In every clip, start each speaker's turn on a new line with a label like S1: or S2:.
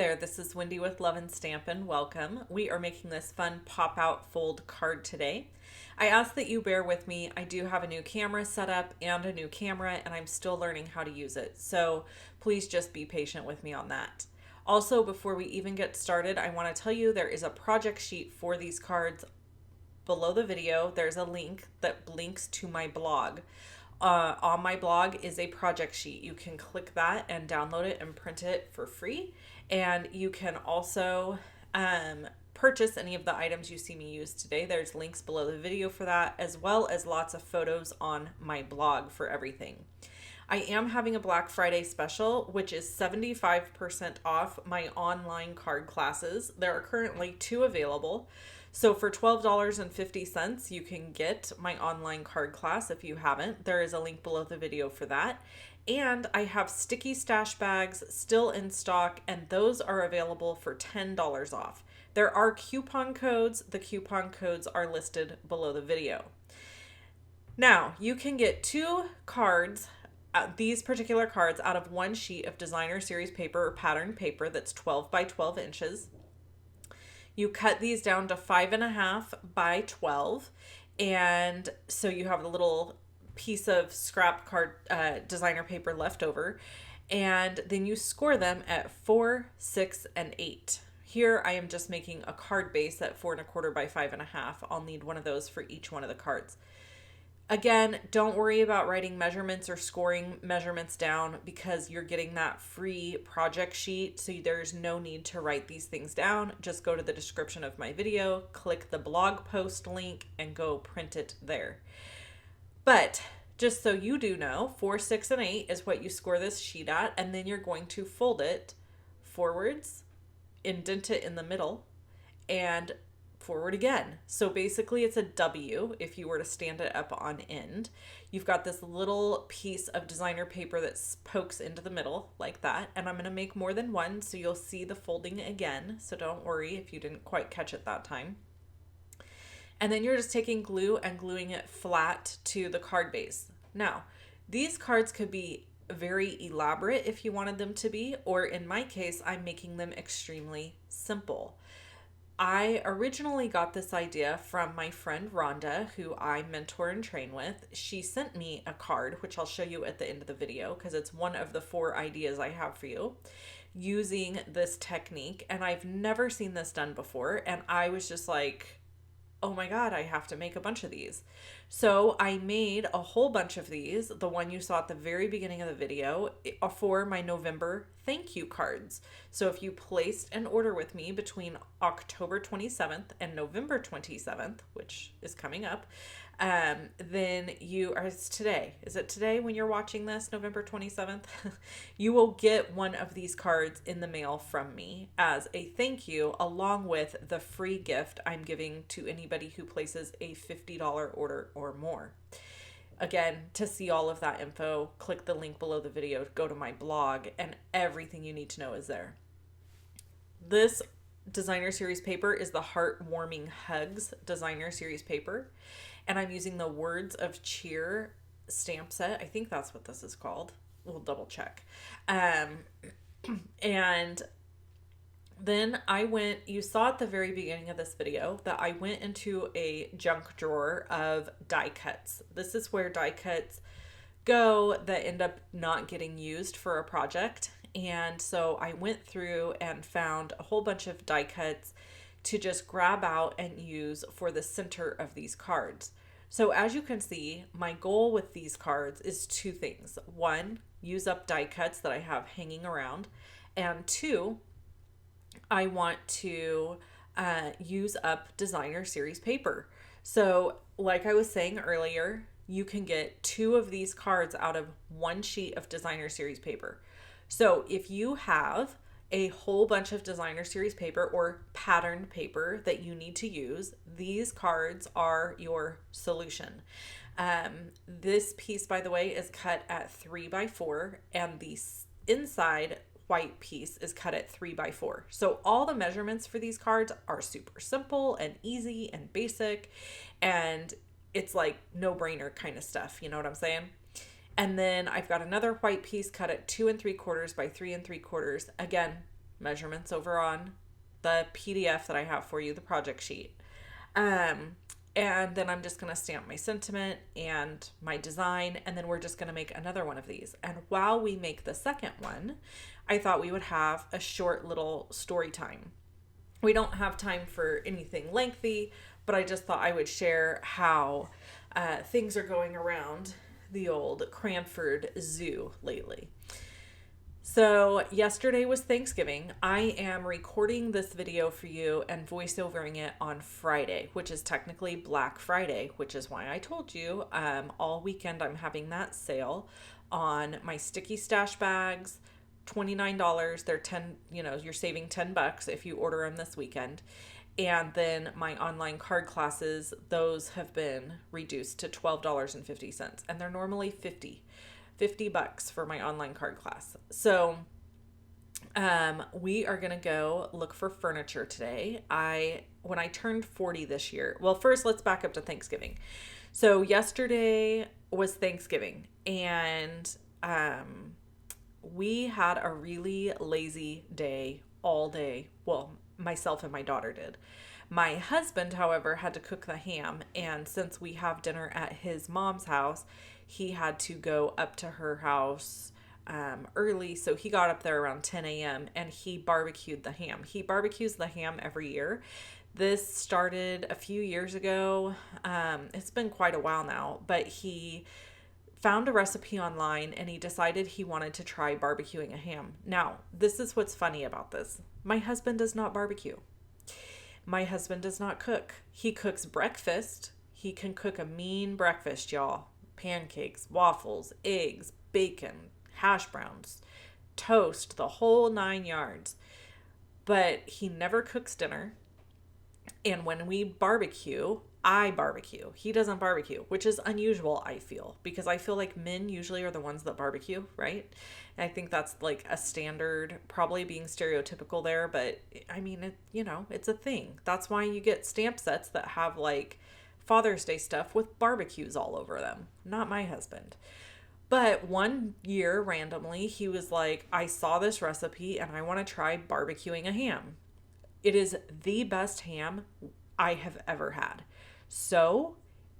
S1: there, this is Wendy with Love and Stampin'. Welcome. We are making this fun pop-out fold card today. I ask that you bear with me. I do have a new camera set up and a new camera, and I'm still learning how to use it. So please just be patient with me on that. Also, before we even get started, I want to tell you there is a project sheet for these cards below the video. There's a link that links to my blog. On my blog is a project sheet. You can click that and download it and print it for free. And you can also purchase any of the items you see me use today. There's links below the video for that, as well as lots of photos on my blog for everything. I am having a Black Friday special, which is 75% off my online card classes. There are currently 2 available. So for $12.50, you can get my online card class if you haven't. There is a link below the video for that. And I have sticky stash bags still in stock, and those are available for $10 off. There are coupon codes. The coupon codes are listed below the video. Now, you can get 2 cards, these particular cards, out of 1 sheet of designer series paper or pattern paper that's 12 by 12 inches. You cut these down to 5.5 by 12, and so you have a little piece of scrap card designer paper left over, and then you score them at 4, 6, and 8. Here I am just making a card base at 4.25 by 5.5. I'll need one of those for each one of the cards. Again, don't worry about writing measurements or scoring measurements down because you're getting that free project sheet. So there's no need to write these things down. Just go to the description of my video, click the blog post link, and go print it there. But just so you do know, 4, 6, and 8 is what you score this sheet at. And then you're going to fold it forwards, indent it in the middle, and forward again. So basically it's a W if you were to stand it up on end. You've got this little piece of designer paper that pokes into the middle like that. And I'm going to make more than one, so you'll see the folding again. So don't worry if you didn't quite catch it that time. And then you're just taking glue and gluing it flat to the card base. Now, these cards could be very elaborate if you wanted them to be, or in my case, I'm making them extremely simple. I originally got this idea from my friend Rhonda, who I mentor and train with. She sent me a card, which I'll show you at the end of the video because it's one of the 4 ideas I have for you using this technique. And I've never seen this done before. And I was just like, oh my God, I have to make a bunch of these. So I made a whole bunch of these, the one you saw at the very beginning of the video, for my November thank you cards. So if you placed an order with me between October 27th and November 27th, which is coming up, then it's today. Is it today when you're watching this, November 27th? You will get one of these cards in the mail from me as a thank you, along with the free gift I'm giving to anybody who places a $50 order or more. Again, to see all of that info, click the link below the video, go to my blog, and everything you need to know is there. This designer series paper is the Heartwarming Hugs designer series paper. And I'm using the Words of Cheer stamp set. I think that's what this is called. We'll double check. And then you saw at the very beginning of this video that I went into a junk drawer of die cuts. This is where die cuts go that end up not getting used for a project. And so I went through and found a whole bunch of die cuts to just grab out and use for the center of these cards. So as you can see, my goal with these cards is 2 things. 1, use up die cuts that I have hanging around. And 2, I want to use up designer series paper. So like I was saying earlier, you can get 2 of these cards out of 1 sheet of designer series paper. So if you have a whole bunch of designer series paper or patterned paper that you need to use, these cards are your solution. This piece, by the way, is cut at 3 by 4, and the inside white piece is cut at 3 by 4. So all the measurements for these cards are super simple and easy and basic, and it's like no-brainer kind of stuff. You know what I'm saying? And then I've got another white piece cut at 2 3/4 by 3 3/4. Again, measurements over on the PDF that I have for you, the project sheet. Um, and then I'm just going to stamp my sentiment and my design, and then we're just going to make another one of these. And while we make the second one, I thought we would have a short little story time. We don't have time for anything lengthy, but I just thought I would share how things are going around the old Cranford Zoo lately. So yesterday was Thanksgiving. I am recording this video for you and voiceovering it on Friday, which is technically Black Friday, which is why I told you all weekend I'm having that sale on my sticky stash bags, $29. They're 10, you're saving $10 if you order them this weekend. And then my online card classes, those have been reduced to $12.50, and they're normally $50 for my online card class. So we are going to go look for furniture today. When I turned 40 this year, well, first let's back up to Thanksgiving. So yesterday was Thanksgiving, and we had a really lazy day all day. Well, myself and my daughter did. My husband, however, had to cook the ham, and since we have dinner at his mom's house, he had to go up to her house early, so he got up there around 10 a.m. and he barbecued the ham. He barbecues the ham every year. This started a few years ago. It's been quite a while now, but he found a recipe online and he decided he wanted to try barbecuing a ham. Now, this is what's funny about this. My husband does not barbecue. My husband does not cook. He cooks breakfast. He can cook a mean breakfast, y'all. Pancakes, waffles, eggs, bacon, hash browns, toast, the whole 9 yards. But he never cooks dinner. And when we barbecue, I barbecue. He doesn't barbecue, which is unusual, I feel, because I feel like men usually are the ones that barbecue, right? And I think that's like a standard, probably being stereotypical there, but I mean, it's a thing. That's why you get stamp sets that have like Father's Day stuff with barbecues all over them. Not my husband. But one year, randomly, he was like, I saw this recipe and I want to try barbecuing a ham. It is the best ham I have ever had. So,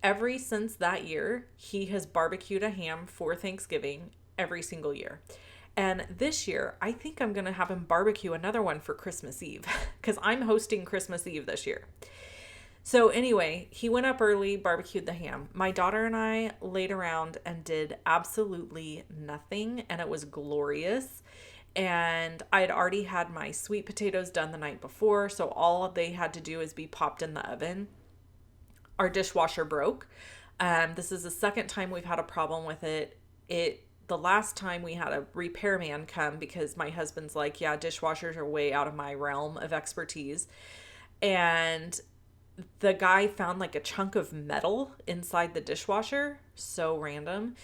S1: ever since that year, he has barbecued a ham for Thanksgiving every single year. And this year, I think I'm going to have him barbecue another one for Christmas Eve because I'm hosting Christmas Eve this year. So anyway, he went up early, barbecued the ham. My daughter and I laid around and did absolutely nothing, and it was glorious. And I had already had my sweet potatoes done the night before, so all they had to do is be popped in the oven. Our dishwasher broke. This is the second time we've had a problem with it. The last time we had a repairman come because my husband's like, yeah, dishwashers are way out of my realm of expertise. And the guy found like a chunk of metal inside the dishwasher. So random.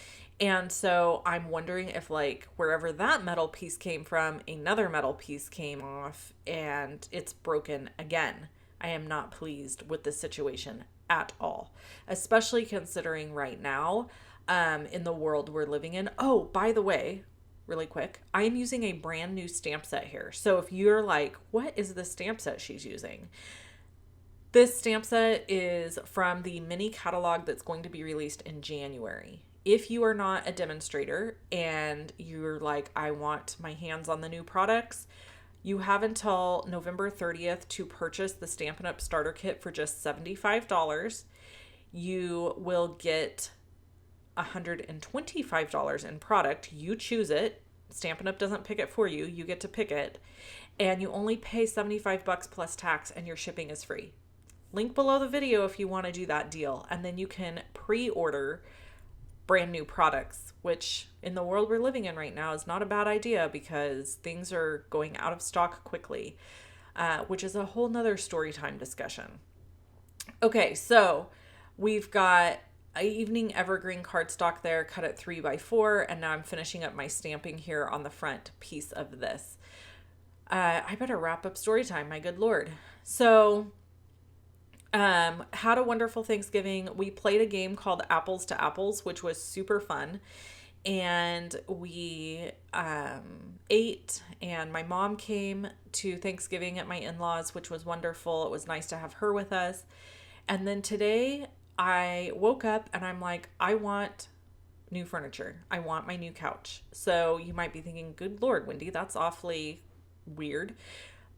S1: And so I'm wondering if like wherever that metal piece came from, another metal piece came off and it's broken again. I am not pleased with this situation at all, especially considering right now in the world we're living in. Oh, by the way, really quick, I am using a brand new stamp set here. So if you're like, what is the stamp set she's using? This stamp set is from the mini catalog that's going to be released in January. If you are not a demonstrator and you're like, I want my hands on the new products, you have until November 30th to purchase the Stampin' Up! Starter Kit for just $75. You will get $125 in product. You choose it. Stampin' Up! Doesn't pick it for you. You get to pick it. And you only pay $75 plus tax and your shipping is free. Link below the video if you want to do that deal. And then you can pre-order brand new products, which in the world we're living in right now is not a bad idea because things are going out of stock quickly, which is a whole nother story time discussion. Okay, so we've got an evening evergreen cardstock there, cut at 3x4, and now I'm finishing up my stamping here on the front piece of this. I better wrap up story time, my good Lord. So had a wonderful Thanksgiving. We played a game called Apples to Apples, which was super fun. and we ate, and my mom came to Thanksgiving at my in-laws, which was wonderful. It was nice to have her with us. And then today I woke up and I'm like, I want new furniture. I want my new couch. So you might be thinking, good Lord, Wendy, that's awfully weird.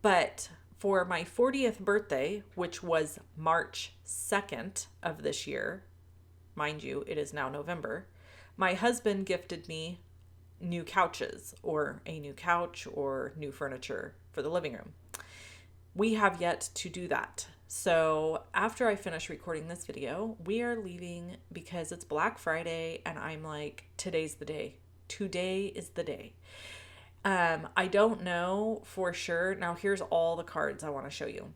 S1: But for my 40th birthday, which was March 2nd of this year, mind you, it is now November, my husband gifted me new couches, or a new couch, or new furniture for the living room. We have yet to do that. So after I finish recording this video, we are leaving because it's Black Friday, and I'm like, today's the day. Today is the day. I don't know for sure. Now here's all the cards I want to show you.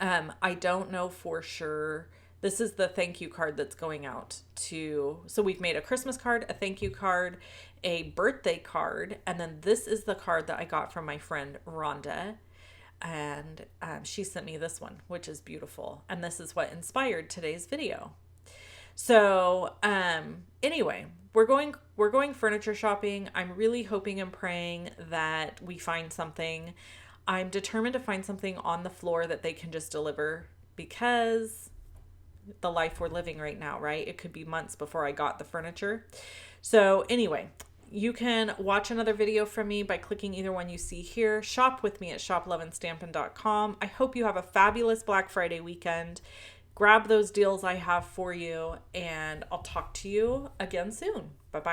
S1: I don't know for sure. This is the thank you card that's going out to, so we've made a Christmas card, a thank you card, a birthday card, and then this is the card that I got from my friend Rhonda. And she sent me this one, which is beautiful. And this is what inspired today's video. So anyway, we're going furniture shopping. I'm really hoping and praying that we find something. I'm determined to find something on the floor that they can just deliver, because the life we're living right now, right? It could be months before I got the furniture. So anyway, you can watch another video from me by clicking either one you see here. Shop with me at shoploveandstampin.com. I hope you have a fabulous Black Friday weekend. Grab those deals I have for you, and I'll talk to you again soon. Bye-bye.